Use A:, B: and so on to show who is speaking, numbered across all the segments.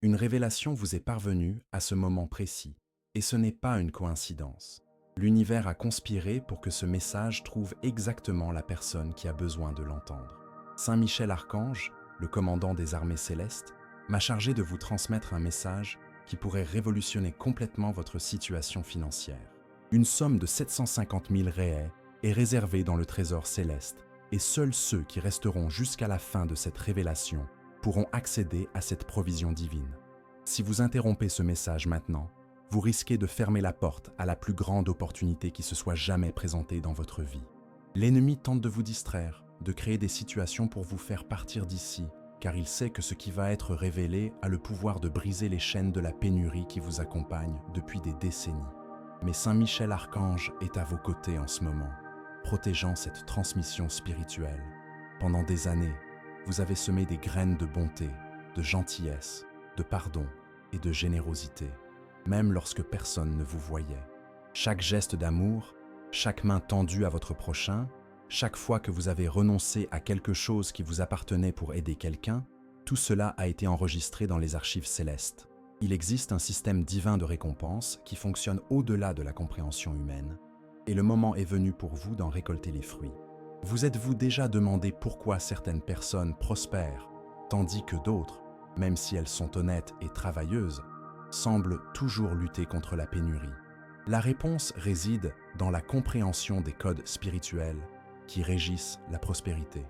A: Une révélation vous est parvenue à ce moment précis, et ce n'est pas une coïncidence. L'univers a conspiré pour que ce message trouve exactement la personne qui a besoin de l'entendre. Saint Michel Archange, le commandant des armées célestes, m'a chargé de vous transmettre un message qui pourrait révolutionner complètement votre situation financière. Une somme de 750 000 réais est réservée dans le trésor céleste, et seuls ceux qui resteront jusqu'à la fin de cette révélation pourront accéder à cette provision divine. Si vous interrompez ce message maintenant, vous risquez de fermer la porte à la plus grande opportunité qui se soit jamais présentée dans votre vie. L'ennemi tente de vous distraire, de créer des situations pour vous faire partir d'ici, car il sait que ce qui va être révélé a le pouvoir de briser les chaînes de la pénurie qui vous accompagnent depuis des décennies. Mais Saint Michel Archange est à vos côtés en ce moment, protégeant cette transmission spirituelle. Pendant des années, vous avez semé des graines de bonté, de gentillesse, de pardon et de générosité, même lorsque personne ne vous voyait. Chaque geste d'amour, chaque main tendue à votre prochain, chaque fois que vous avez renoncé à quelque chose qui vous appartenait pour aider quelqu'un, tout cela a été enregistré dans les archives célestes. Il existe un système divin de récompense qui fonctionne au-delà de la compréhension humaine, et le moment est venu pour vous d'en récolter les fruits. Vous êtes-vous déjà demandé pourquoi certaines personnes prospèrent, tandis que d'autres, même si elles sont honnêtes et travailleuses, semblent toujours lutter contre la pénurie? La réponse réside dans la compréhension des codes spirituels qui régissent la prospérité.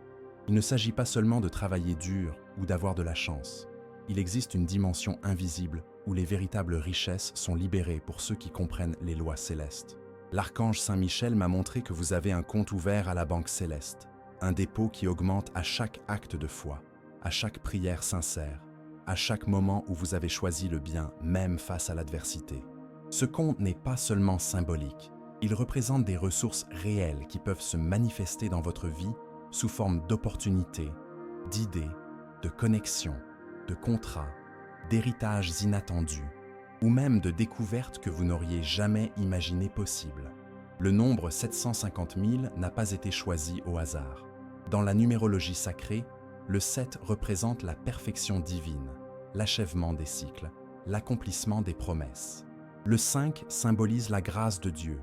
A: Il ne s'agit pas seulement de travailler dur ou d'avoir de la chance. Il existe une dimension invisible où les véritables richesses sont libérées pour ceux qui comprennent les lois célestes. L'archange Saint Michel m'a montré que vous avez un compte ouvert à la Banque Céleste, un dépôt qui augmente à chaque acte de foi, à chaque prière sincère, à chaque moment où vous avez choisi le bien, même face à l'adversité. Ce compte n'est pas seulement symbolique, il représente des ressources réelles qui peuvent se manifester dans votre vie sous forme d'opportunités, d'idées, de connexions, de contrats, d'héritages inattendus, ou même de découvertes que vous n'auriez jamais imaginées possibles. Le nombre 750 000 n'a pas été choisi au hasard. Dans la numérologie sacrée, le 7 représente la perfection divine, l'achèvement des cycles, l'accomplissement des promesses. Le 5 symbolise la grâce de Dieu,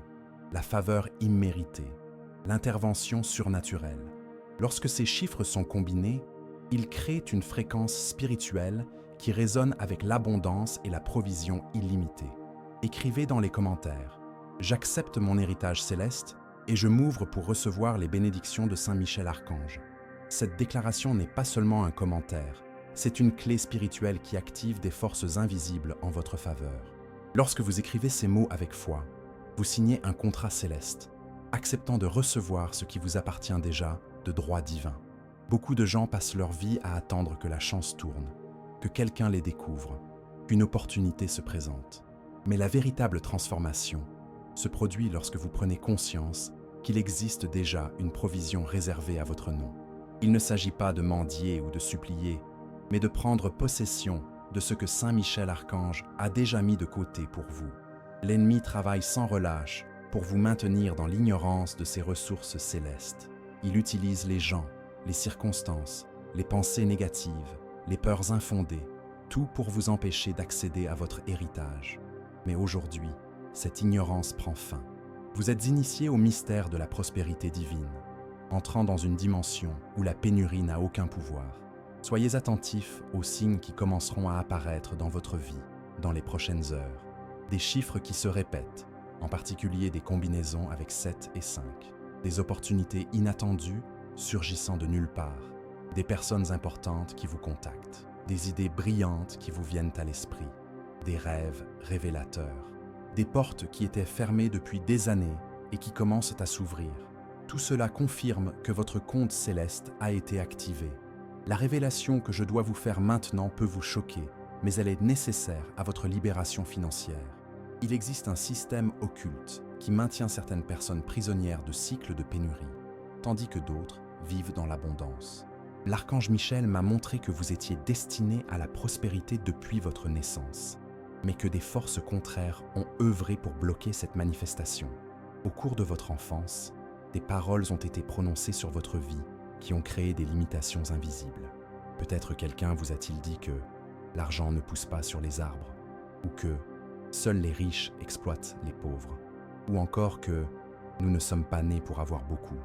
A: la faveur imméritée, l'intervention surnaturelle. Lorsque ces chiffres sont combinés, ils créent une fréquence spirituelle qui résonne avec l'abondance et la provision illimitée. Écrivez dans les commentaires « J'accepte mon héritage céleste et je m'ouvre pour recevoir les bénédictions de Saint Michel Archange ». Cette déclaration n'est pas seulement un commentaire, c'est une clé spirituelle qui active des forces invisibles en votre faveur. Lorsque vous écrivez ces mots avec foi, vous signez un contrat céleste, acceptant de recevoir ce qui vous appartient déjà de droit divin. Beaucoup de gens passent leur vie à attendre que la chance tourne, que quelqu'un les découvre, qu'une opportunité se présente. Mais la véritable transformation se produit lorsque vous prenez conscience qu'il existe déjà une provision réservée à votre nom. Il ne s'agit pas de mendier ou de supplier, mais de prendre possession de ce que Saint Michel Archange a déjà mis de côté pour vous. L'ennemi travaille sans relâche pour vous maintenir dans l'ignorance de ces ressources célestes. Il utilise les gens, les circonstances, les pensées négatives, les peurs infondées, tout pour vous empêcher d'accéder à votre héritage. Mais aujourd'hui, cette ignorance prend fin. Vous êtes initié au mystère de la prospérité divine, entrant dans une dimension où la pénurie n'a aucun pouvoir. Soyez attentifs aux signes qui commenceront à apparaître dans votre vie dans les prochaines heures. Des chiffres qui se répètent, en particulier des combinaisons avec 7 et 5. Des opportunités inattendues surgissant de nulle part. Des personnes importantes qui vous contactent. Des idées brillantes qui vous viennent à l'esprit. Des rêves révélateurs. Des portes qui étaient fermées depuis des années et qui commencent à s'ouvrir. Tout cela confirme que votre compte céleste a été activé. La révélation que je dois vous faire maintenant peut vous choquer, mais elle est nécessaire à votre libération financière. Il existe un système occulte qui maintient certaines personnes prisonnières de cycles de pénurie, tandis que d'autres vivent dans l'abondance. L'archange Michel m'a montré que vous étiez destiné à la prospérité depuis votre naissance, mais que des forces contraires ont œuvré pour bloquer cette manifestation. Au cours de votre enfance, des paroles ont été prononcées sur votre vie qui ont créé des limitations invisibles. Peut-être quelqu'un vous a-t-il dit que l'argent ne pousse pas sur les arbres, ou que seuls les riches exploitent les pauvres, ou encore que nous ne sommes pas nés pour avoir beaucoup.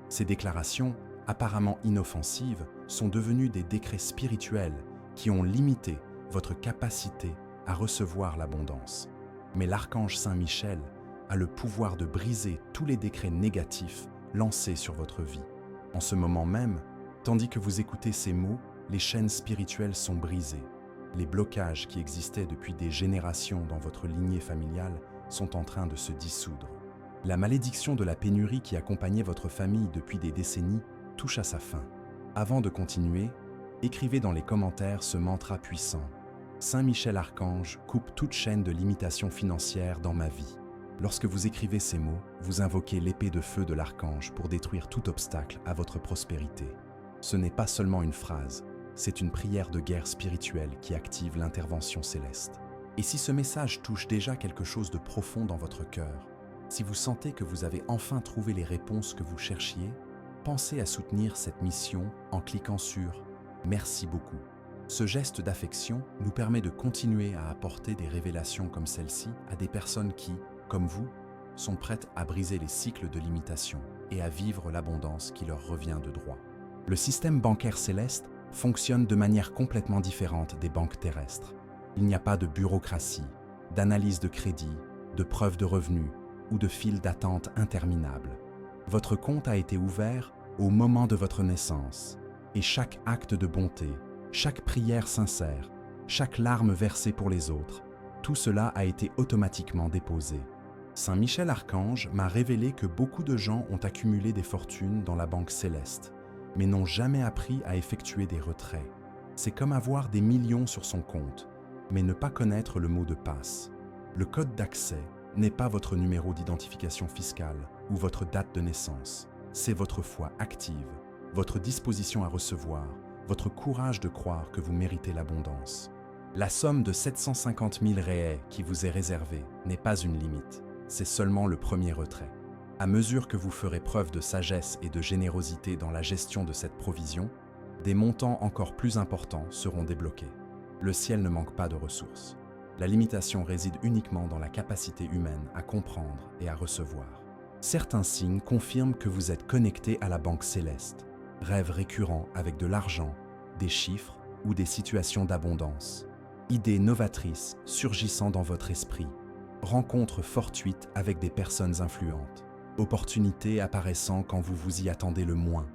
A: Ces déclarations, apparemment inoffensives, sont devenues des décrets spirituels qui ont limité votre capacité à recevoir l'abondance. Mais l'archange Saint Michel a le pouvoir de briser tous les décrets négatifs lancés sur votre vie. En ce moment même, tandis que vous écoutez ces mots, les chaînes spirituelles sont brisées. Les blocages qui existaient depuis des générations dans votre lignée familiale sont en train de se dissoudre. La malédiction de la pénurie qui accompagnait votre famille depuis des décennies touche à sa fin. Avant de continuer, écrivez dans les commentaires ce mantra puissant. Saint Michel Archange coupe toute chaîne de limitation financière dans ma vie. Lorsque vous écrivez ces mots, vous invoquez l'épée de feu de l'archange pour détruire tout obstacle à votre prospérité. Ce n'est pas seulement une phrase, c'est une prière de guerre spirituelle qui active l'intervention céleste. Et si ce message touche déjà quelque chose de profond dans votre cœur, si vous sentez que vous avez enfin trouvé les réponses que vous cherchiez, pensez à soutenir cette mission en cliquant sur « Merci beaucoup ». Ce geste d'affection nous permet de continuer à apporter des révélations comme celle-ci à des personnes qui, comme vous, sont prêtes à briser les cycles de limitation et à vivre l'abondance qui leur revient de droit. Le système bancaire céleste fonctionne de manière complètement différente des banques terrestres. Il n'y a pas de bureaucratie, d'analyse de crédit, de preuve de revenus ou de file d'attente interminable. Votre compte a été ouvert au moment de votre naissance et chaque acte de bonté, chaque prière sincère, chaque larme versée pour les autres, tout cela a été automatiquement déposé. Saint Michel Archange m'a révélé que beaucoup de gens ont accumulé des fortunes dans la banque céleste, mais n'ont jamais appris à effectuer des retraits. C'est comme avoir des millions sur son compte, mais ne pas connaître le mot de passe. Le code d'accès n'est pas votre numéro d'identification fiscale ou votre date de naissance. C'est votre foi active, votre disposition à recevoir, votre courage de croire que vous méritez l'abondance. La somme de 750 000 réais qui vous est réservée n'est pas une limite, c'est seulement le premier retrait. À mesure que vous ferez preuve de sagesse et de générosité dans la gestion de cette provision, des montants encore plus importants seront débloqués. Le ciel ne manque pas de ressources. La limitation réside uniquement dans la capacité humaine à comprendre et à recevoir. Certains signes confirment que vous êtes connecté à la banque céleste. Rêves récurrents avec de l'argent, des chiffres ou des situations d'abondance. Idées novatrices surgissant dans votre esprit. Rencontres fortuites avec des personnes influentes. Opportunités apparaissant quand vous vous y attendez le moins.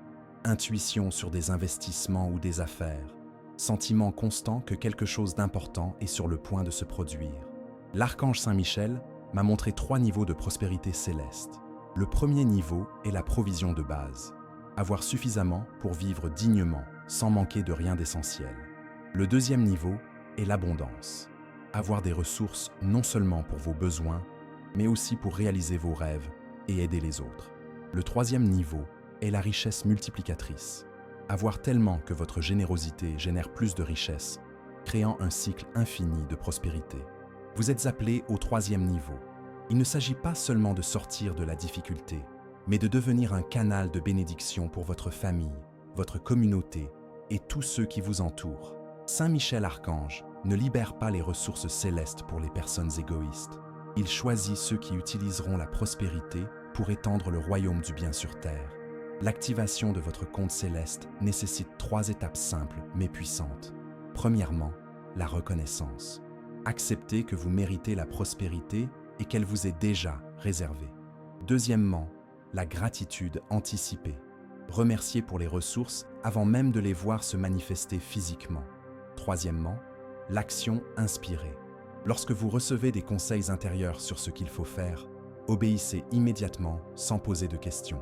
A: Intuition sur des investissements ou des affaires. Sentiment constant que quelque chose d'important est sur le point de se produire. L'archange Saint Michel m'a montré 3 niveaux de prospérité céleste. Le premier niveau est la provision de base. Avoir suffisamment pour vivre dignement, sans manquer de rien d'essentiel. Le deuxième niveau est l'abondance. Avoir des ressources non seulement pour vos besoins, mais aussi pour réaliser vos rêves et aider les autres. Le troisième niveau est la richesse multiplicatrice. Avoir tellement que votre générosité génère plus de richesse, créant un cycle infini de prospérité. Vous êtes appelé au troisième niveau. Il ne s'agit pas seulement de sortir de la difficulté, mais de devenir un canal de bénédiction pour votre famille, votre communauté et tous ceux qui vous entourent. Saint Michel Archange ne libère pas les ressources célestes pour les personnes égoïstes. Il choisit ceux qui utiliseront la prospérité pour étendre le royaume du bien sur terre. L'activation de votre compte céleste nécessite 3 étapes simples mais puissantes. Premièrement, la reconnaissance. Acceptez que vous méritez la prospérité et qu'elle vous est déjà réservée. Deuxièmement, la gratitude anticipée. Remerciez pour les ressources avant même de les voir se manifester physiquement. Troisièmement, l'action inspirée. Lorsque vous recevez des conseils intérieurs sur ce qu'il faut faire, obéissez immédiatement sans poser de questions.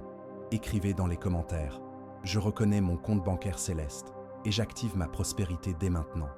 A: Écrivez dans les commentaires « Je reconnais mon compte bancaire céleste et j'active ma prospérité dès maintenant ».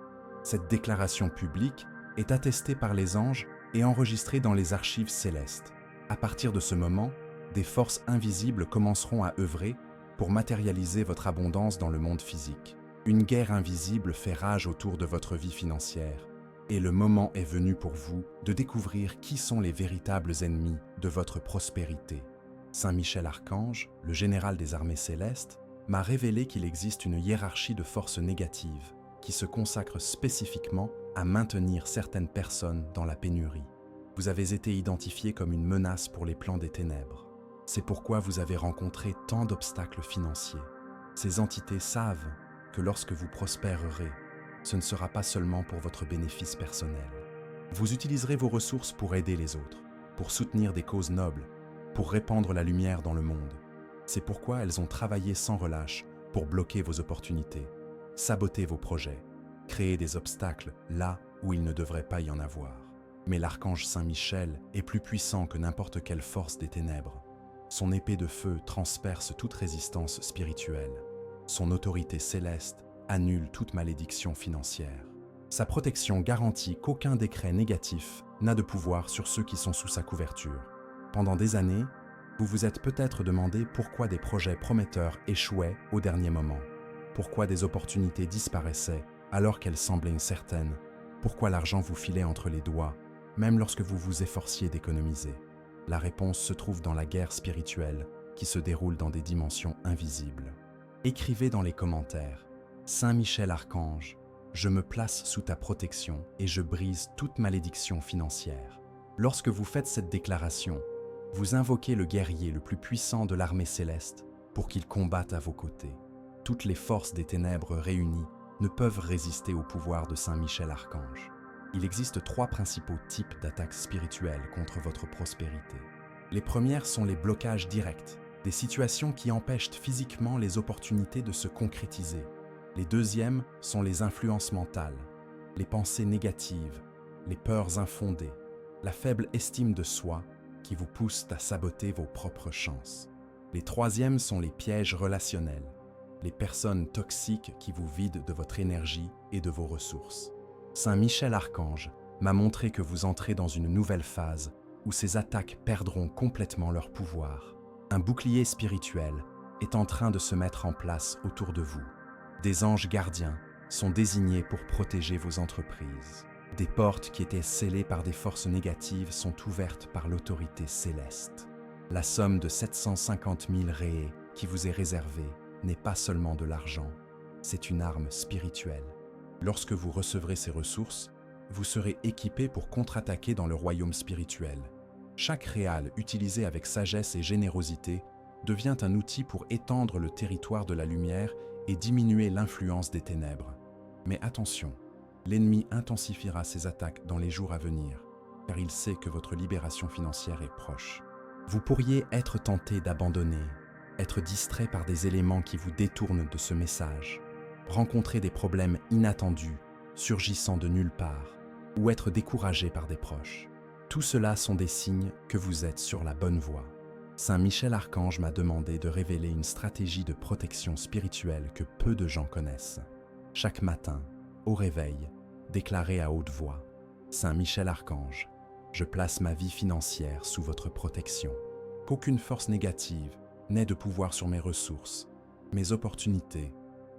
A: Cette déclaration publique est attestée par les anges et enregistrée dans les archives célestes. À partir de ce moment, des forces invisibles commenceront à œuvrer pour matérialiser votre abondance dans le monde physique. Une guerre invisible fait rage autour de votre vie financière. Et le moment est venu pour vous de découvrir qui sont les véritables ennemis de votre prospérité. Saint Michel Archange, le général des armées célestes, m'a révélé qu'il existe une hiérarchie de forces négatives qui se consacre spécifiquement à maintenir certaines personnes dans la pénurie. Vous avez été identifié comme une menace pour les plans des ténèbres. C'est pourquoi vous avez rencontré tant d'obstacles financiers. Ces entités savent que lorsque vous prospérerez, ce ne sera pas seulement pour votre bénéfice personnel. Vous utiliserez vos ressources pour aider les autres, pour soutenir des causes nobles, pour répandre la lumière dans le monde. C'est pourquoi elles ont travaillé sans relâche pour bloquer vos opportunités, saboter vos projets, créer des obstacles là où il ne devrait pas y en avoir. Mais l'archange Saint-Michel est plus puissant que n'importe quelle force des ténèbres. Son épée de feu transperce toute résistance spirituelle. Son autorité céleste annule toute malédiction financière. Sa protection garantit qu'aucun décret négatif n'a de pouvoir sur ceux qui sont sous sa couverture. Pendant des années, vous vous êtes peut-être demandé pourquoi des projets prometteurs échouaient au dernier moment. Pourquoi des opportunités disparaissaient alors qu'elles semblaient incertaines. Pourquoi l'argent vous filait entre les doigts, même lorsque vous vous efforciez d'économiser. La réponse se trouve dans la guerre spirituelle qui se déroule dans des dimensions invisibles. Écrivez dans les commentaires « Saint Michel Archange, je me place sous ta protection et je brise toute malédiction financière. » Lorsque vous faites cette déclaration, vous invoquez le guerrier le plus puissant de l'armée céleste pour qu'il combatte à vos côtés. Toutes les forces des ténèbres réunies ne peuvent résister au pouvoir de Saint Michel Archange. Il existe 3 principaux types d'attaques spirituelles contre votre prospérité. Les premières sont les blocages directs, des situations qui empêchent physiquement les opportunités de se concrétiser. Les deuxièmes sont les influences mentales, les pensées négatives, les peurs infondées, la faible estime de soi qui vous poussent à saboter vos propres chances. Les troisièmes sont les pièges relationnels, les personnes toxiques qui vous vident de votre énergie et de vos ressources. Saint Michel Archange m'a montré que vous entrez dans une nouvelle phase où ces attaques perdront complètement leur pouvoir. Un bouclier spirituel est en train de se mettre en place autour de vous. Des anges gardiens sont désignés pour protéger vos entreprises. Des portes qui étaient scellées par des forces négatives sont ouvertes par l'autorité céleste. La somme de 750 000 réés qui vous est réservée n'est pas seulement de l'argent, c'est une arme spirituelle. Lorsque vous recevrez ces ressources, vous serez équipé pour contre-attaquer dans le royaume spirituel. Chaque réal utilisé avec sagesse et générosité devient un outil pour étendre le territoire de la lumière et diminuer l'influence des ténèbres. Mais attention, l'ennemi intensifiera ses attaques dans les jours à venir, car il sait que votre libération financière est proche. Vous pourriez être tenté d'abandonner, être distrait par des éléments qui vous détournent de ce message, rencontrer des problèmes inattendus, surgissant de nulle part, ou être découragé par des proches. Tout cela sont des signes que vous êtes sur la bonne voie. Saint Michel Archange m'a demandé de révéler une stratégie de protection spirituelle que peu de gens connaissent. Chaque matin, au réveil, déclarez à haute voix « Saint Michel Archange, je place ma vie financière sous votre protection. Qu'aucune force négative n'ait de pouvoir sur mes ressources, mes opportunités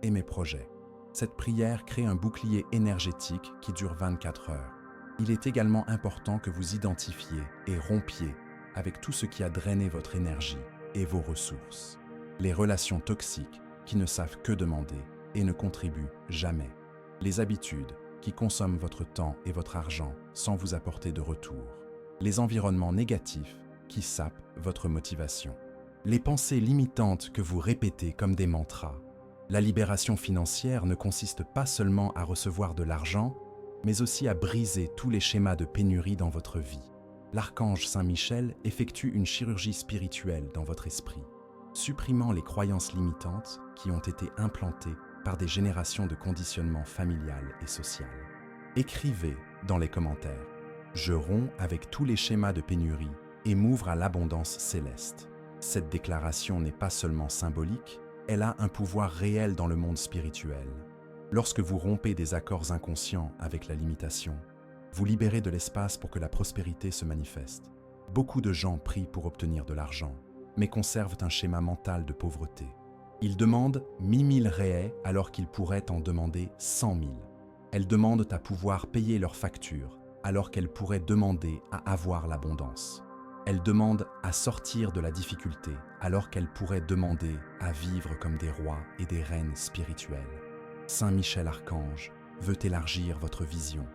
A: et mes projets. » Cette prière crée un bouclier énergétique qui dure 24 heures. Il est également important que vous identifiez et rompiez avec tout ce qui a drainé votre énergie et vos ressources. Les relations toxiques qui ne savent que demander et ne contribuent jamais. Les habitudes qui consomment votre temps et votre argent sans vous apporter de retour. Les environnements négatifs qui sapent votre motivation. Les pensées limitantes que vous répétez comme des mantras. La libération financière ne consiste pas seulement à recevoir de l'argent, mais aussi à briser tous les schémas de pénurie dans votre vie. L'archange Saint-Michel effectue une chirurgie spirituelle dans votre esprit, supprimant les croyances limitantes qui ont été implantées par des générations de conditionnement familial et social. Écrivez dans les commentaires « Je romps avec tous les schémas de pénurie et m'ouvre à l'abondance céleste ». Cette déclaration n'est pas seulement symbolique, elle a un pouvoir réel dans le monde spirituel. Lorsque vous rompez des accords inconscients avec la limitation, vous libérez de l'espace pour que la prospérité se manifeste. Beaucoup de gens prient pour obtenir de l'argent, mais conservent un schéma mental de pauvreté. Ils demandent 1000 réais alors qu'ils pourraient en demander 100 000. Elles demandent à pouvoir payer leurs factures alors qu'elles pourraient demander à avoir l'abondance. Elles demandent à sortir de la difficulté alors qu'elles pourraient demander à vivre comme des rois et des reines spirituels. Saint Michel Archange veut élargir votre vision.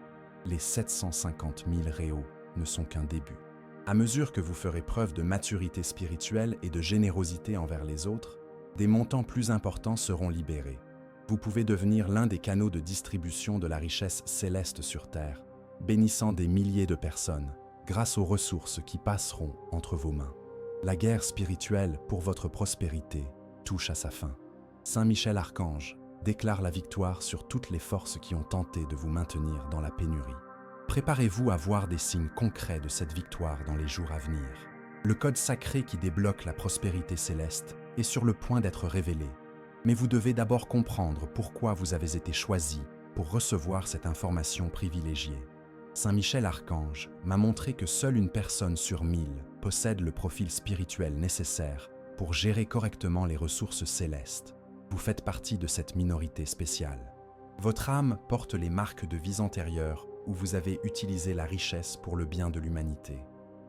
A: Les 750 000 réaux ne sont qu'un début. À mesure que vous ferez preuve de maturité spirituelle et de générosité envers les autres, des montants plus importants seront libérés. Vous pouvez devenir l'un des canaux de distribution de la richesse céleste sur Terre, bénissant des milliers de personnes grâce aux ressources qui passeront entre vos mains. La guerre spirituelle pour votre prospérité touche à sa fin. Saint Michel Archange déclare la victoire sur toutes les forces qui ont tenté de vous maintenir dans la pénurie. Préparez-vous à voir des signes concrets de cette victoire dans les jours à venir. Le code sacré qui débloque la prospérité céleste est sur le point d'être révélé. Mais vous devez d'abord comprendre pourquoi vous avez été choisi pour recevoir cette information privilégiée. Saint Michel Archange m'a montré que seule une personne sur 1000 possède le profil spirituel nécessaire pour gérer correctement les ressources célestes. Vous faites partie de cette minorité spéciale. Votre âme porte les marques de vies antérieures où vous avez utilisé la richesse pour le bien de l'humanité.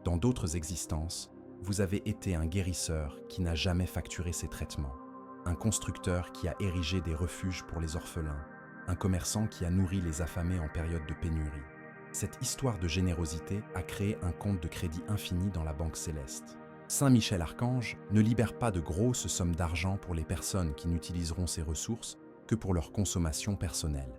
A: Dans d'autres existences, vous avez été un guérisseur qui n'a jamais facturé ses traitements, un constructeur qui a érigé des refuges pour les orphelins, un commerçant qui a nourri les affamés en période de pénurie. Cette histoire de générosité a créé un compte de crédit infini dans la banque céleste. Saint Michel Archange ne libère pas de grosses sommes d'argent pour les personnes qui n'utiliseront ces ressources que pour leur consommation personnelle.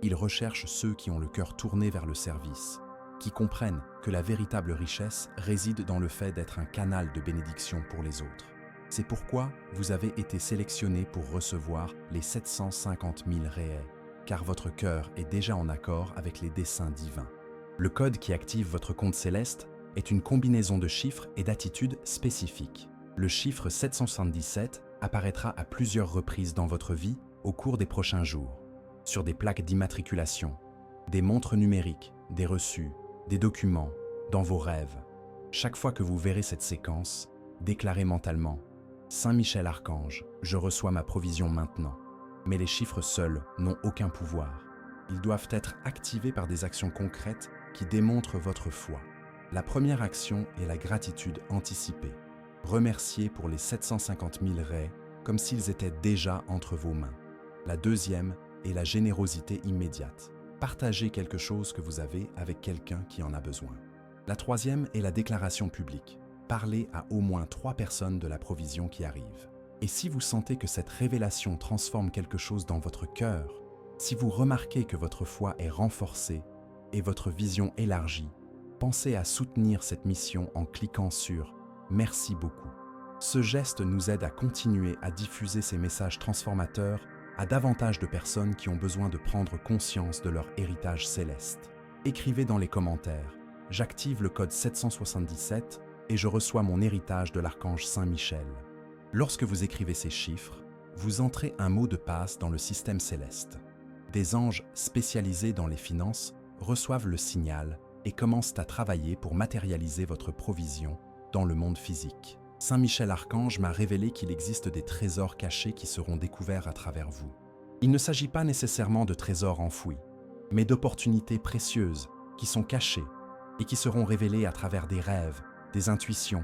A: Il recherche ceux qui ont le cœur tourné vers le service, qui comprennent que la véritable richesse réside dans le fait d'être un canal de bénédiction pour les autres. C'est pourquoi vous avez été sélectionné pour recevoir les 750 000 réais, car votre cœur est déjà en accord avec les desseins divins. Le code qui active votre compte céleste est une combinaison de chiffres et d'attitudes spécifiques. Le chiffre 777 apparaîtra à plusieurs reprises dans votre vie au cours des prochains jours, sur des plaques d'immatriculation, des montres numériques, des reçus, des documents, dans vos rêves. Chaque fois que vous verrez cette séquence, déclarez mentalement « Saint Michel Archange, je reçois ma provision maintenant ». Mais les chiffres seuls n'ont aucun pouvoir. Ils doivent être activés par des actions concrètes qui démontrent votre foi. La première action est la gratitude anticipée. Remerciez pour les 750 000 raies comme s'ils étaient déjà entre vos mains. La deuxième est la générosité immédiate. Partagez quelque chose que vous avez avec quelqu'un qui en a besoin. La troisième est la déclaration publique. Parlez à au moins 3 personnes de la provision qui arrive. Et si vous sentez que cette révélation transforme quelque chose dans votre cœur, si vous remarquez que votre foi est renforcée et votre vision élargie, pensez à soutenir cette mission en cliquant sur « Merci beaucoup ». Ce geste nous aide à continuer à diffuser ces messages transformateurs à davantage de personnes qui ont besoin de prendre conscience de leur héritage céleste. Écrivez dans les commentaires « J'active le code 777 et je reçois mon héritage de l'archange Saint Michel ». Lorsque vous écrivez ces chiffres, vous entrez un mot de passe dans le système céleste. Des anges spécialisés dans les finances reçoivent le signal et commencent à travailler pour matérialiser votre provision dans le monde physique. Saint Michel Archange m'a révélé qu'il existe des trésors cachés qui seront découverts à travers vous. Il ne s'agit pas nécessairement de trésors enfouis, mais d'opportunités précieuses qui sont cachées et qui seront révélées à travers des rêves, des intuitions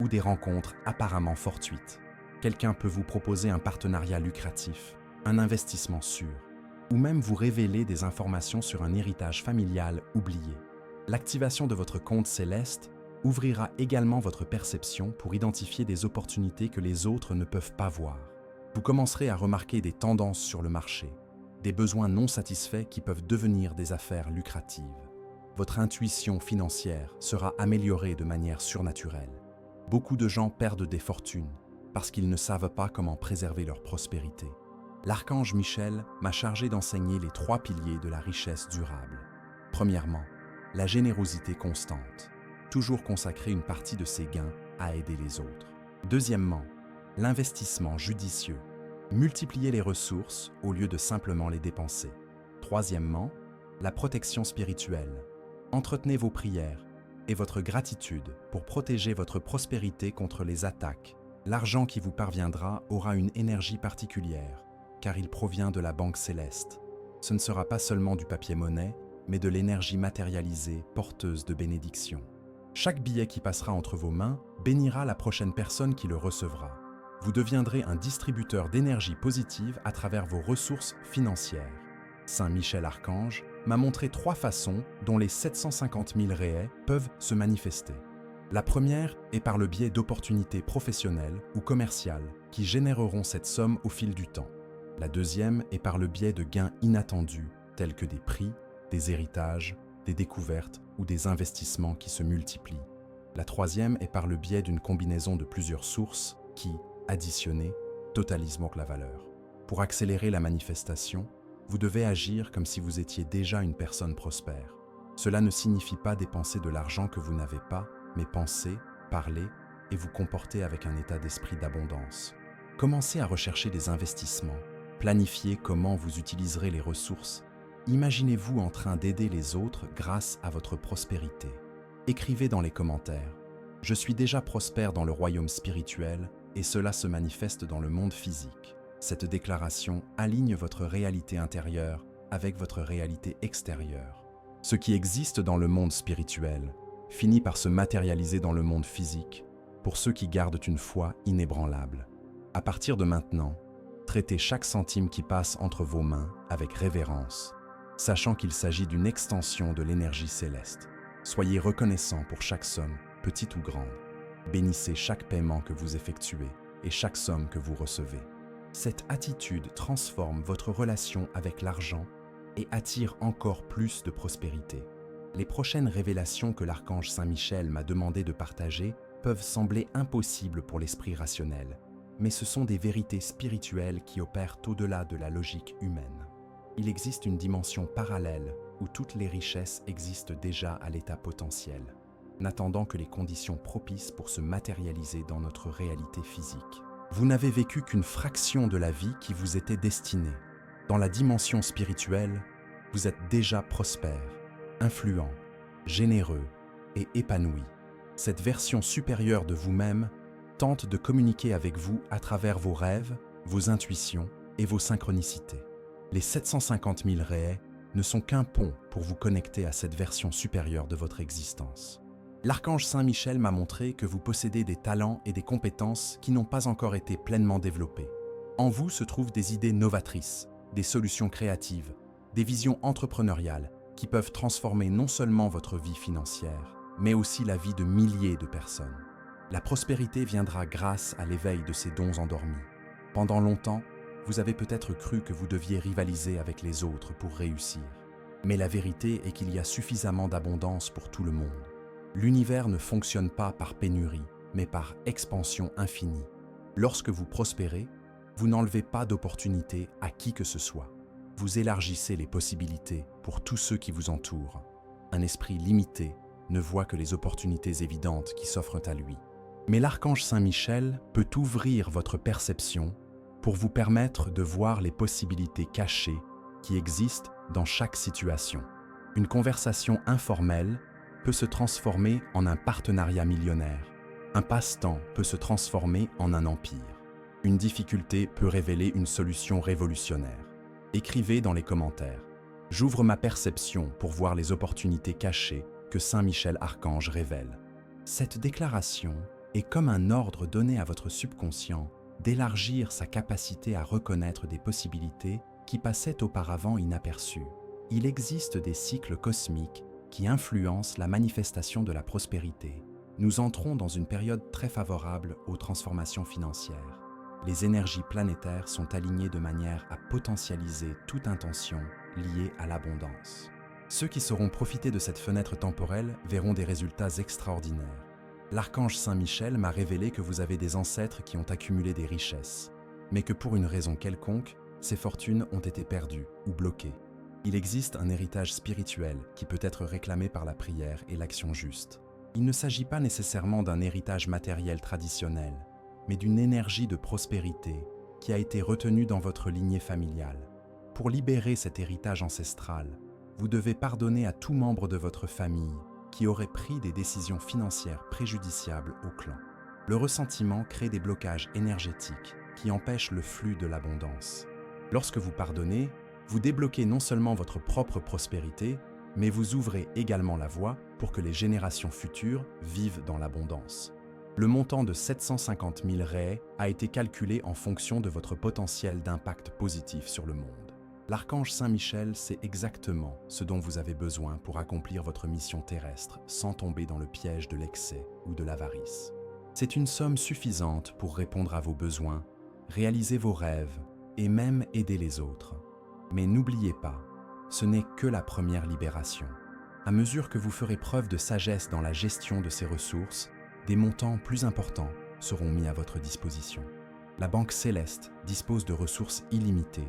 A: ou des rencontres apparemment fortuites. Quelqu'un peut vous proposer un partenariat lucratif, un investissement sûr, ou même vous révéler des informations sur un héritage familial oublié. L'activation de votre compte céleste ouvrira également votre perception pour identifier des opportunités que les autres ne peuvent pas voir. Vous commencerez à remarquer des tendances sur le marché, des besoins non satisfaits qui peuvent devenir des affaires lucratives. Votre intuition financière sera améliorée de manière surnaturelle. Beaucoup de gens perdent des fortunes parce qu'ils ne savent pas comment préserver leur prospérité. L'archange Michel m'a chargé d'enseigner les 3 piliers de la richesse durable. Premièrement, la générosité constante. Toujours consacrer une partie de ses gains à aider les autres. Deuxièmement, l'investissement judicieux. Multiplier les ressources au lieu de simplement les dépenser. Troisièmement, la protection spirituelle. Entretenez vos prières et votre gratitude pour protéger votre prospérité contre les attaques. L'argent qui vous parviendra aura une énergie particulière, car il provient de la banque céleste. Ce ne sera pas seulement du papier-monnaie, mais de l'énergie matérialisée porteuse de bénédictions. Chaque billet qui passera entre vos mains bénira la prochaine personne qui le recevra. Vous deviendrez un distributeur d'énergie positive à travers vos ressources financières. Saint Michel Archange m'a montré 3 façons dont les 750 000 raies peuvent se manifester. La première est par le biais d'opportunités professionnelles ou commerciales qui généreront cette somme au fil du temps. La deuxième est par le biais de gains inattendus tels que des prix, des héritages, des découvertes ou des investissements qui se multiplient. La troisième est par le biais d'une combinaison de plusieurs sources qui, additionnées, totalisent donc la valeur. Pour accélérer la manifestation, vous devez agir comme si vous étiez déjà une personne prospère. Cela ne signifie pas dépenser de l'argent que vous n'avez pas, mais penser, parler et vous comporter avec un état d'esprit d'abondance. Commencez à rechercher des investissements, planifiez comment vous utiliserez les ressources. Imaginez-vous en train d'aider les autres grâce à votre prospérité. Écrivez dans les commentaires « Je suis déjà prospère dans le royaume spirituel et cela se manifeste dans le monde physique ». Cette déclaration aligne votre réalité intérieure avec votre réalité extérieure. Ce qui existe dans le monde spirituel finit par se matérialiser dans le monde physique pour ceux qui gardent une foi inébranlable. À partir de maintenant, traitez chaque centime qui passe entre vos mains avec révérence, sachant qu'il s'agit d'une extension de l'énergie céleste. Soyez reconnaissant pour chaque somme, petite ou grande. Bénissez chaque paiement que vous effectuez et chaque somme que vous recevez. Cette attitude transforme votre relation avec l'argent et attire encore plus de prospérité. Les prochaines révélations que l'archange Saint-Michel m'a demandé de partager peuvent sembler impossibles pour l'esprit rationnel, mais ce sont des vérités spirituelles qui opèrent au-delà de la logique humaine. Il existe une dimension parallèle où toutes les richesses existent déjà à l'état potentiel, n'attendant que les conditions propices pour se matérialiser dans notre réalité physique. Vous n'avez vécu qu'une fraction de la vie qui vous était destinée. Dans la dimension spirituelle, vous êtes déjà prospère, influent, généreux et épanoui. Cette version supérieure de vous-même tente de communiquer avec vous à travers vos rêves, vos intuitions et vos synchronicités. Les 750 000 raies ne sont qu'un pont pour vous connecter à cette version supérieure de votre existence. L'archange Saint-Michel m'a montré que vous possédez des talents et des compétences qui n'ont pas encore été pleinement développés. En vous se trouvent des idées novatrices, des solutions créatives, des visions entrepreneuriales qui peuvent transformer non seulement votre vie financière, mais aussi la vie de milliers de personnes. La prospérité viendra grâce à l'éveil de ces dons endormis. Pendant longtemps, vous avez peut-être cru que vous deviez rivaliser avec les autres pour réussir. Mais la vérité est qu'il y a suffisamment d'abondance pour tout le monde. L'univers ne fonctionne pas par pénurie, mais par expansion infinie. Lorsque vous prospérez, vous n'enlevez pas d'opportunités à qui que ce soit. Vous élargissez les possibilités pour tous ceux qui vous entourent. Un esprit limité ne voit que les opportunités évidentes qui s'offrent à lui. Mais l'archange Saint-Michel peut ouvrir votre perception pour vous permettre de voir les possibilités cachées qui existent dans chaque situation. Une conversation informelle peut se transformer en un partenariat millionnaire. Un passe-temps peut se transformer en un empire. Une difficulté peut révéler une solution révolutionnaire. Écrivez dans les commentaires. J'ouvre ma perception pour voir les opportunités cachées que Saint Michel Archange révèle. Cette déclaration est comme un ordre donné à votre subconscient d'élargir sa capacité à reconnaître des possibilités qui passaient auparavant inaperçues. Il existe des cycles cosmiques qui influencent la manifestation de la prospérité. Nous entrons dans une période très favorable aux transformations financières. Les énergies planétaires sont alignées de manière à potentialiser toute intention liée à l'abondance. Ceux qui sauront profiter de cette fenêtre temporelle verront des résultats extraordinaires. L'archange Saint-Michel m'a révélé que vous avez des ancêtres qui ont accumulé des richesses, mais que pour une raison quelconque, ces fortunes ont été perdues ou bloquées. Il existe un héritage spirituel qui peut être réclamé par la prière et l'action juste. Il ne s'agit pas nécessairement d'un héritage matériel traditionnel, mais d'une énergie de prospérité qui a été retenue dans votre lignée familiale. Pour libérer cet héritage ancestral, vous devez pardonner à tout membre de votre famille qui aurait pris des décisions financières préjudiciables au clan. Le ressentiment crée des blocages énergétiques qui empêchent le flux de l'abondance. Lorsque vous pardonnez, vous débloquez non seulement votre propre prospérité, mais vous ouvrez également la voie pour que les générations futures vivent dans l'abondance. Le montant de 750 000 raies a été calculé en fonction de votre potentiel d'impact positif sur le monde. L'archange Saint-Michel sait exactement ce dont vous avez besoin pour accomplir votre mission terrestre sans tomber dans le piège de l'excès ou de l'avarice. C'est une somme suffisante pour répondre à vos besoins, réaliser vos rêves et même aider les autres. Mais n'oubliez pas, ce n'est que la première libération. À mesure que vous ferez preuve de sagesse dans la gestion de ces ressources, des montants plus importants seront mis à votre disposition. La Banque Céleste dispose de ressources illimitées,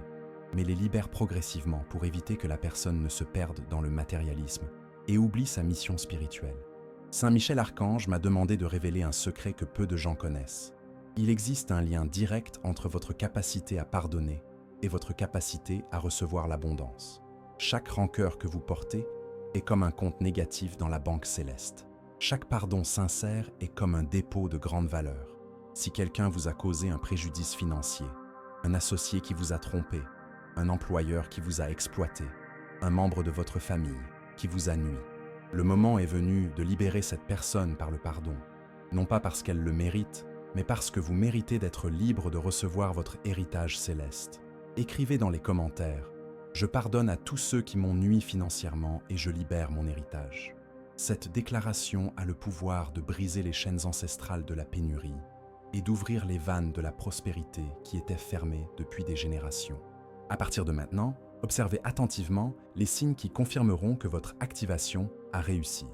A: mais les libère progressivement pour éviter que la personne ne se perde dans le matérialisme et oublie sa mission spirituelle. Saint Michel Archange m'a demandé de révéler un secret que peu de gens connaissent. Il existe un lien direct entre votre capacité à pardonner et votre capacité à recevoir l'abondance. Chaque rancœur que vous portez est comme un compte négatif dans la Banque Céleste. Chaque pardon sincère est comme un dépôt de grande valeur. Si quelqu'un vous a causé un préjudice financier, un associé qui vous a trompé, un employeur qui vous a exploité, un membre de votre famille qui vous a nui, le moment est venu de libérer cette personne par le pardon, non pas parce qu'elle le mérite, mais parce que vous méritez d'être libre de recevoir votre héritage céleste. Écrivez dans les commentaires « Je pardonne à tous ceux qui m'ont nui financièrement et je libère mon héritage ». Cette déclaration a le pouvoir de briser les chaînes ancestrales de la pénurie et d'ouvrir les vannes de la prospérité qui étaient fermées depuis des générations. À partir de maintenant, observez attentivement les signes qui confirmeront que votre activation a réussi.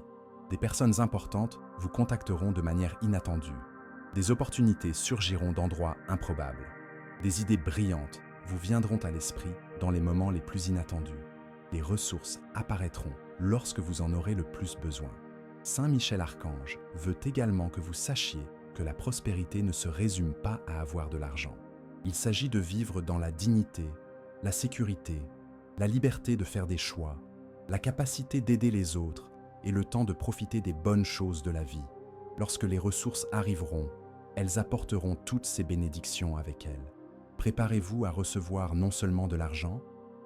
A: Des personnes importantes vous contacteront de manière inattendue. Des opportunités surgiront d'endroits improbables. Des idées brillantes vous viendront à l'esprit dans les moments les plus inattendus. Les ressources apparaîtront lorsque vous en aurez le plus besoin. Saint Michel Archange veut également que vous sachiez que la prospérité ne se résume pas à avoir de l'argent. Il s'agit de vivre dans la dignité, la sécurité, la liberté de faire des choix, la capacité d'aider les autres et le temps de profiter des bonnes choses de la vie. Lorsque les ressources arriveront, elles apporteront toutes ces bénédictions avec elles. Préparez-vous à recevoir non seulement de l'argent,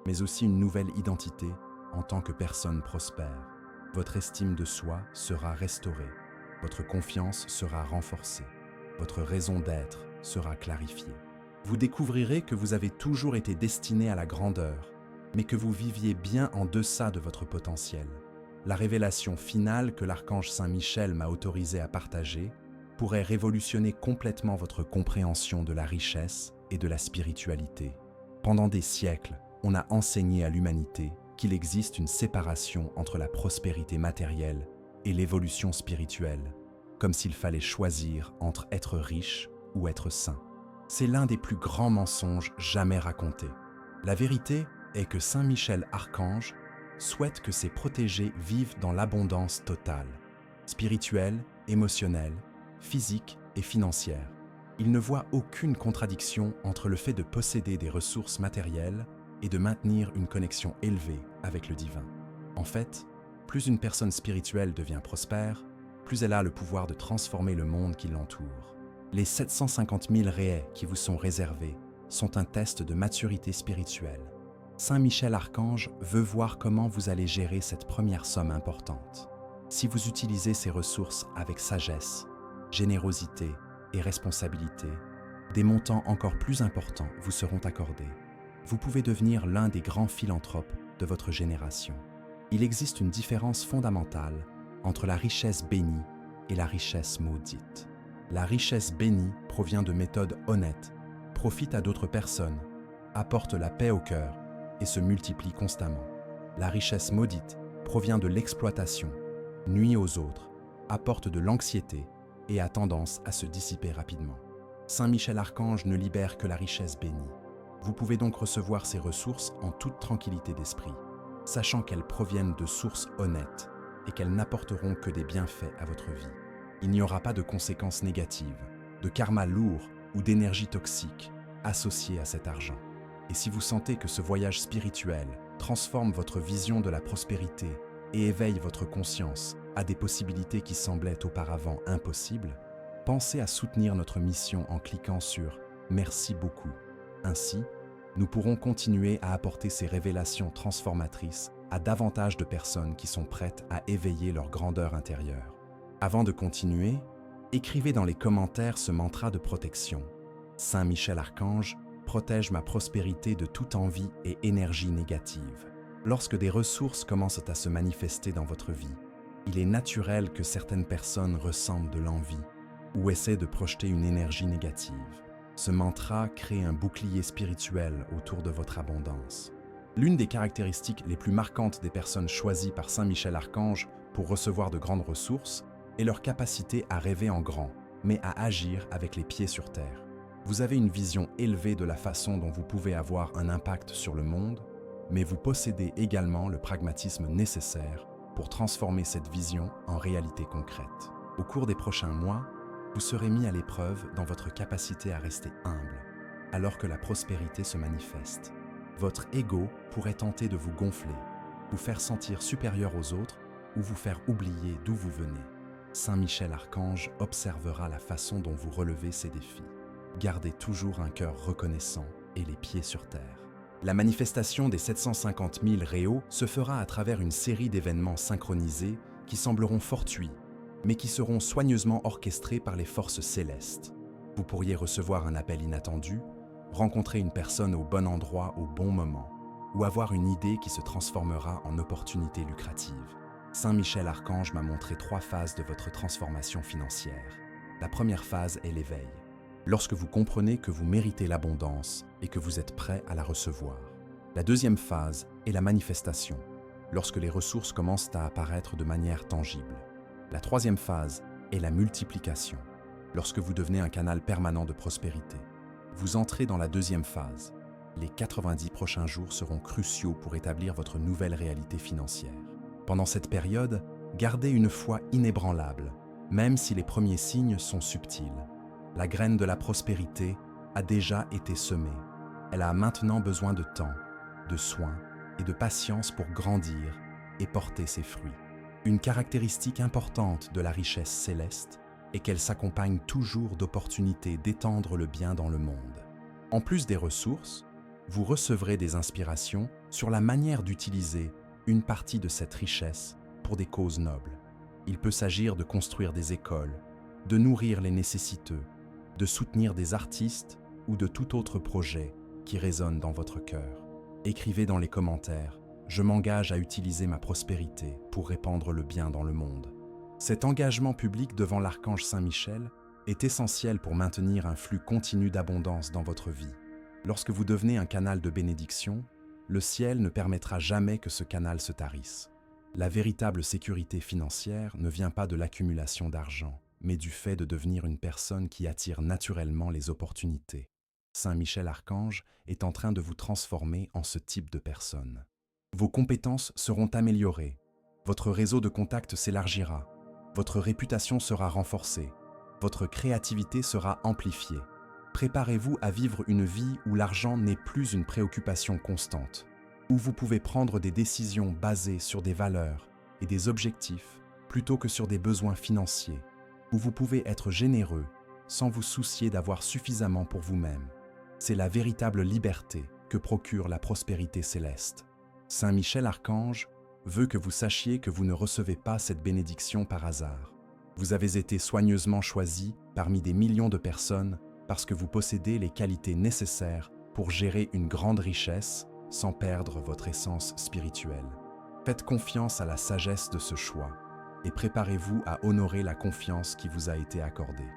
A: mais aussi une nouvelle identité en tant que personne prospère. Votre estime de soi sera restaurée, votre confiance sera renforcée, votre raison d'être sera clarifiée. Vous découvrirez que vous avez toujours été destiné à la grandeur, mais que vous viviez bien en deçà de votre potentiel. La révélation finale que l'archange Saint Michel m'a autorisé à partager pourrait révolutionner complètement votre compréhension de la richesse et de la spiritualité. Pendant des siècles, on a enseigné à l'humanité qu'il existe une séparation entre la prospérité matérielle et l'évolution spirituelle, comme s'il fallait choisir entre être riche ou être saint. C'est l'un des plus grands mensonges jamais racontés. La vérité est que Saint Michel Archange souhaite que ses protégés vivent dans l'abondance totale, spirituelle, émotionnelle, physique et financière. Il ne voit aucune contradiction entre le fait de posséder des ressources matérielles et de maintenir une connexion élevée avec le divin. En fait, plus une personne spirituelle devient prospère, plus elle a le pouvoir de transformer le monde qui l'entoure. Les 750 000 raies qui vous sont réservées sont un test de maturité spirituelle. Saint Michel Archange veut voir comment vous allez gérer cette première somme importante. Si vous utilisez ces ressources avec sagesse, générosité et responsabilité, des montants encore plus importants vous seront accordés. Vous pouvez devenir l'un des grands philanthropes de votre génération. Il existe une différence fondamentale entre la richesse bénie et la richesse maudite. La richesse bénie provient de méthodes honnêtes, profite à d'autres personnes, apporte la paix au cœur et se multiplie constamment. La richesse maudite provient de l'exploitation, nuit aux autres, apporte de l'anxiété et a tendance à se dissiper rapidement. Saint Michel Archange ne libère que la richesse bénie. Vous pouvez donc recevoir ces ressources en toute tranquillité d'esprit, sachant qu'elles proviennent de sources honnêtes et qu'elles n'apporteront que des bienfaits à votre vie. Il n'y aura pas de conséquences négatives, de karma lourd ou d'énergie toxique associée à cet argent. Et si vous sentez que ce voyage spirituel transforme votre vision de la prospérité et éveille votre conscience à des possibilités qui semblaient auparavant impossibles, pensez à soutenir notre mission en cliquant sur « Merci beaucoup ». Ainsi, nous pourrons continuer à apporter ces révélations transformatrices à davantage de personnes qui sont prêtes à éveiller leur grandeur intérieure. Avant de continuer, Écrivez dans les commentaires ce mantra de protection. Saint Michel Archange, protège ma prospérité de toute envie et énergie négative. Lorsque des ressources commencent à se manifester dans votre vie, il est naturel que certaines personnes ressentent de l'envie ou essaient de projeter une énergie négative. Ce mantra crée un bouclier spirituel autour de votre abondance. L'une des caractéristiques les plus marquantes des personnes choisies par Saint Michel Archange pour recevoir de grandes ressources est leur capacité à rêver en grand, mais à agir avec les pieds sur terre. Vous avez une vision élevée de la façon dont vous pouvez avoir un impact sur le monde, mais vous possédez également le pragmatisme nécessaire pour transformer cette vision en réalité concrète. Au cours des prochains mois, vous serez mis à l'épreuve dans votre capacité à rester humble, alors que la prospérité se manifeste. Votre ego pourrait tenter de vous gonfler, vous faire sentir supérieur aux autres ou vous faire oublier d'où vous venez. Saint Michel Archange observera la façon dont vous relevez ces défis. Gardez toujours un cœur reconnaissant et les pieds sur terre. La manifestation des 750 000 réaux se fera à travers une série d'événements synchronisés qui sembleront fortuits, mais qui seront soigneusement orchestrés par les forces célestes. Vous pourriez recevoir un appel inattendu, rencontrer une personne au bon endroit au bon moment, ou avoir une idée qui se transformera en opportunité lucrative. Saint Michel Archange m'a montré 3 phases de votre transformation financière. La première phase est l'éveil. Lorsque vous comprenez que vous méritez l'abondance et que vous êtes prêt à la recevoir. La deuxième phase est la manifestation, lorsque les ressources commencent à apparaître de manière tangible. La troisième phase est la multiplication, lorsque vous devenez un canal permanent de prospérité. Vous entrez dans la deuxième phase. Les 90 prochains jours seront cruciaux pour établir votre nouvelle réalité financière. Pendant cette période, gardez une foi inébranlable, même si les premiers signes sont subtils. La graine de la prospérité a déjà été semée. Elle a maintenant besoin de temps, de soins et de patience pour grandir et porter ses fruits. Une caractéristique importante de la richesse céleste est qu'elle s'accompagne toujours d'opportunités d'étendre le bien dans le monde. En plus des ressources, vous recevrez des inspirations sur la manière d'utiliser une partie de cette richesse pour des causes nobles. Il peut s'agir de construire des écoles, de nourrir les nécessiteux, de soutenir des artistes ou de tout autre projet qui résonne dans votre cœur. Écrivez dans les commentaires « Je m'engage à utiliser ma prospérité pour répandre le bien dans le monde ». Cet engagement public devant l'archange Saint-Michel est essentiel pour maintenir un flux continu d'abondance dans votre vie. Lorsque vous devenez un canal de bénédiction, le ciel ne permettra jamais que ce canal se tarisse. La véritable sécurité financière ne vient pas de l'accumulation d'argent, mais du fait de devenir une personne qui attire naturellement les opportunités. Saint Michel Archange est en train de vous transformer en ce type de personne. Vos compétences seront améliorées, votre réseau de contacts s'élargira, votre réputation sera renforcée, votre créativité sera amplifiée. Préparez-vous à vivre une vie où l'argent n'est plus une préoccupation constante, où vous pouvez prendre des décisions basées sur des valeurs et des objectifs plutôt que sur des besoins financiers, où vous pouvez être généreux sans vous soucier d'avoir suffisamment pour vous-même. C'est la véritable liberté que procure la prospérité céleste. Saint Michel Archange veut que vous sachiez que vous ne recevez pas cette bénédiction par hasard. Vous avez été soigneusement choisi parmi des millions de personnes parce que vous possédez les qualités nécessaires pour gérer une grande richesse sans perdre votre essence spirituelle. Faites confiance à la sagesse de ce choix et préparez-vous à honorer la confiance qui vous a été accordée.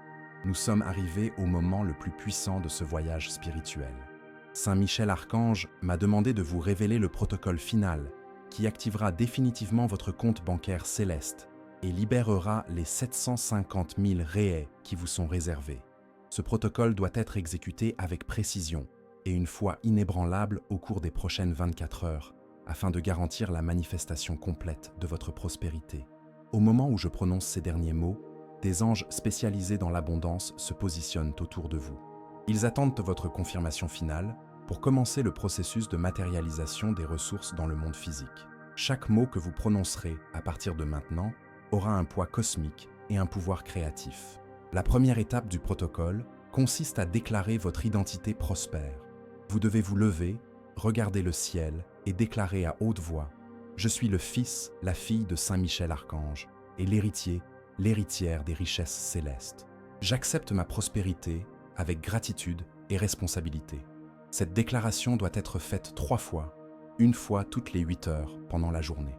A: Nous sommes arrivés au moment le plus puissant de ce voyage spirituel. Saint Michel Archange m'a demandé de vous révéler le protocole final qui activera définitivement votre compte bancaire céleste et libérera les 750 000 réais qui vous sont réservés. Ce protocole doit être exécuté avec précision et une foi inébranlable au cours des prochaines 24 heures afin de garantir la manifestation complète de votre prospérité. Au moment où je prononce ces derniers mots, des anges spécialisés dans l'abondance se positionnent autour de vous. Ils attendent votre confirmation finale pour commencer le processus de matérialisation des ressources dans le monde physique. Chaque mot que vous prononcerez à partir de maintenant aura un poids cosmique et un pouvoir créatif. La première étape du protocole consiste à déclarer votre identité prospère. Vous devez vous lever, regarder le ciel et déclarer à haute voix « Je suis le fils, la fille de Saint Michel Archange et l'héritier l'héritière des richesses célestes. J'accepte ma prospérité avec gratitude et responsabilité. Cette déclaration doit être faite 3 fois, une fois toutes les 8 heures pendant la journée.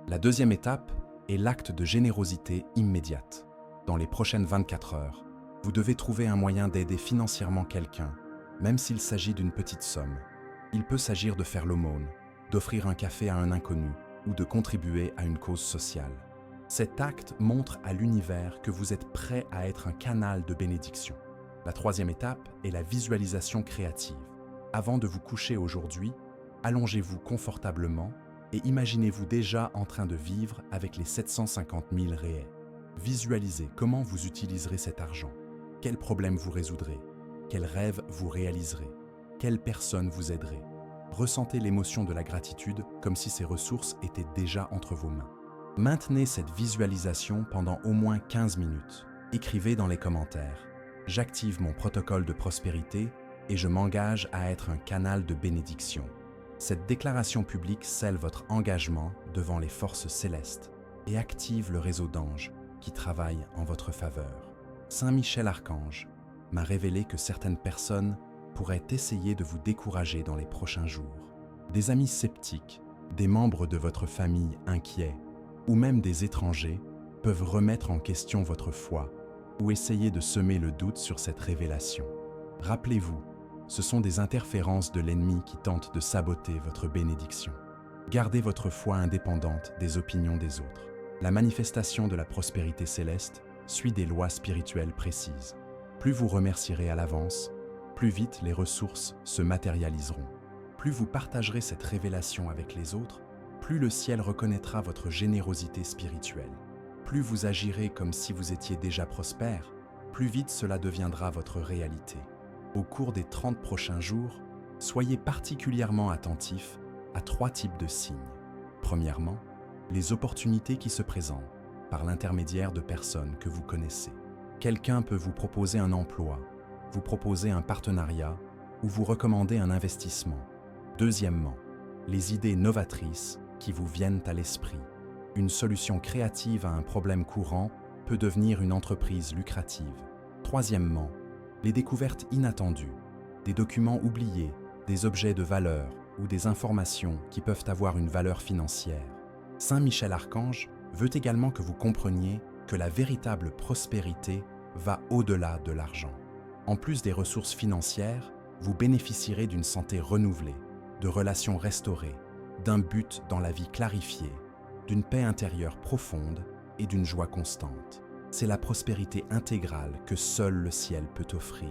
A: La deuxième étape est l'acte de générosité immédiate. Dans les prochaines 24 heures, vous devez trouver un moyen d'aider financièrement quelqu'un, même s'il s'agit d'une petite somme. Il peut s'agir de faire l'aumône, d'offrir un café à un inconnu ou de contribuer à une cause sociale. Cet acte montre à l'univers que vous êtes prêt à être un canal de bénédiction. La troisième étape est la visualisation créative. Avant de vous coucher aujourd'hui, allongez-vous confortablement et imaginez-vous déjà en train de vivre avec les 750 000 réels. Visualisez comment vous utiliserez cet argent, quels problèmes vous résoudrez, quels rêves vous réaliserez, quelles personnes vous aiderez. Ressentez l'émotion de la gratitude comme si ces ressources étaient déjà entre vos mains. Maintenez cette visualisation pendant au moins 15 minutes. Écrivez dans les commentaires « J'active mon protocole de prospérité et je m'engage à être un canal de bénédiction ». Cette déclaration publique scelle votre engagement devant les forces célestes et active le réseau d'anges qui travaillent en votre faveur. Saint Michel Archange m'a révélé que certaines personnes pourraient essayer de vous décourager dans les prochains jours. Des amis sceptiques, des membres de votre famille inquiets ou même des étrangers peuvent remettre en question votre foi ou essayer de semer le doute sur cette révélation. Rappelez-vous, ce sont des interférences de l'ennemi qui tentent de saboter votre bénédiction. Gardez votre foi indépendante des opinions des autres. La manifestation de la prospérité céleste suit des lois spirituelles précises. Plus vous remercierez à l'avance, plus vite les ressources se matérialiseront. Plus vous partagerez cette révélation avec les autres, plus le ciel reconnaîtra votre générosité spirituelle. Plus vous agirez comme si vous étiez déjà prospère, plus vite cela deviendra votre réalité. Au cours des 30 prochains jours, soyez particulièrement attentifs à 3 types de signes. Premièrement, les opportunités qui se présentent par l'intermédiaire de personnes que vous connaissez. Quelqu'un peut vous proposer un emploi, vous proposer un partenariat ou vous recommander un investissement. Deuxièmement, les idées novatrices qui vous viennent à l'esprit. Une solution créative à un problème courant peut devenir une entreprise lucrative. Troisièmement, les découvertes inattendues, des documents oubliés, des objets de valeur ou des informations qui peuvent avoir une valeur financière. Saint Michel Archange veut également que vous compreniez que la véritable prospérité va au-delà de l'argent. En plus des ressources financières, vous bénéficierez d'une santé renouvelée, de relations restaurées, d'un but dans la vie clarifié, d'une paix intérieure profonde et d'une joie constante. C'est la prospérité intégrale que seul le ciel peut offrir.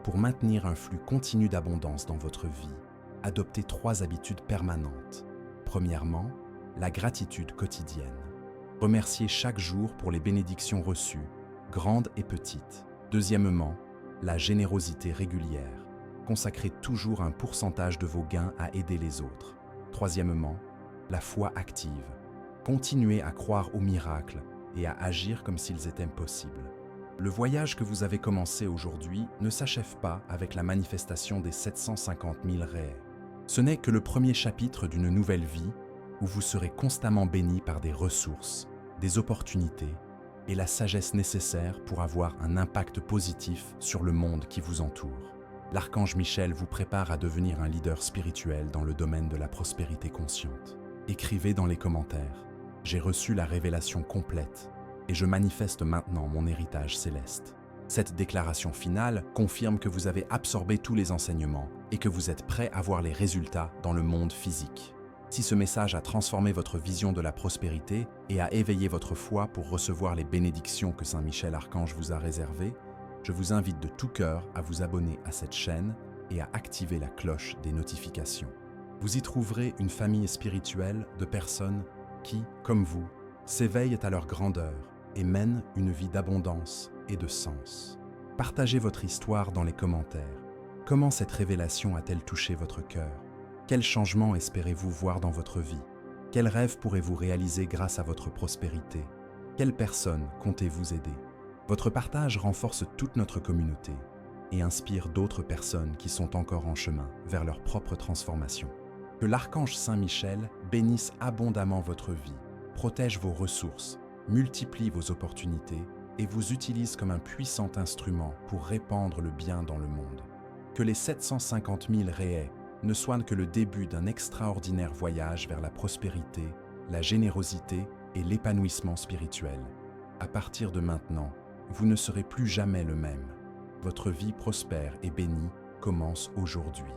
A: Pour maintenir un flux continu d'abondance dans votre vie, adoptez 3 habitudes permanentes. Premièrement, la gratitude quotidienne. Remerciez chaque jour pour les bénédictions reçues, grandes et petites. Deuxièmement, la générosité régulière. Consacrez toujours un pourcentage de vos gains à aider les autres. Troisièmement, la foi active. Continuez à croire aux miracles et à agir comme s'ils étaient possibles. Le voyage que vous avez commencé aujourd'hui ne s'achève pas avec la manifestation des 750 000 réels. Ce n'est que le premier chapitre d'une nouvelle vie où vous serez constamment béni par des ressources, des opportunités et la sagesse nécessaire pour avoir un impact positif sur le monde qui vous entoure. L'archange Michel vous prépare à devenir un leader spirituel dans le domaine de la prospérité consciente. Écrivez dans les commentaires « J'ai reçu la révélation complète et je manifeste maintenant mon héritage céleste ». Cette déclaration finale confirme que vous avez absorbé tous les enseignements et que vous êtes prêt à voir les résultats dans le monde physique. Si ce message a transformé votre vision de la prospérité et a éveillé votre foi pour recevoir les bénédictions que Saint Michel Archange vous a réservées, je vous invite de tout cœur à vous abonner à cette chaîne et à activer la cloche des notifications. Vous y trouverez une famille spirituelle de personnes qui, comme vous, s'éveillent à leur grandeur et mènent une vie d'abondance et de sens. Partagez votre histoire dans les commentaires. Comment cette révélation a-t-elle touché votre cœur? Quels changements espérez-vous voir dans votre vie? Quels rêves pourrez-vous réaliser grâce à votre prospérité? Quelles personnes comptez-vous aider? Votre partage renforce toute notre communauté et inspire d'autres personnes qui sont encore en chemin vers leur propre transformation. Que l'archange Saint Michel bénisse abondamment votre vie, protège vos ressources, multiplie vos opportunités et vous utilise comme un puissant instrument pour répandre le bien dans le monde. Que les 750 000 réais ne soient que le début d'un extraordinaire voyage vers la prospérité, la générosité et l'épanouissement spirituel. À partir de maintenant, vous ne serez plus jamais le même. Votre vie prospère et bénie commence aujourd'hui.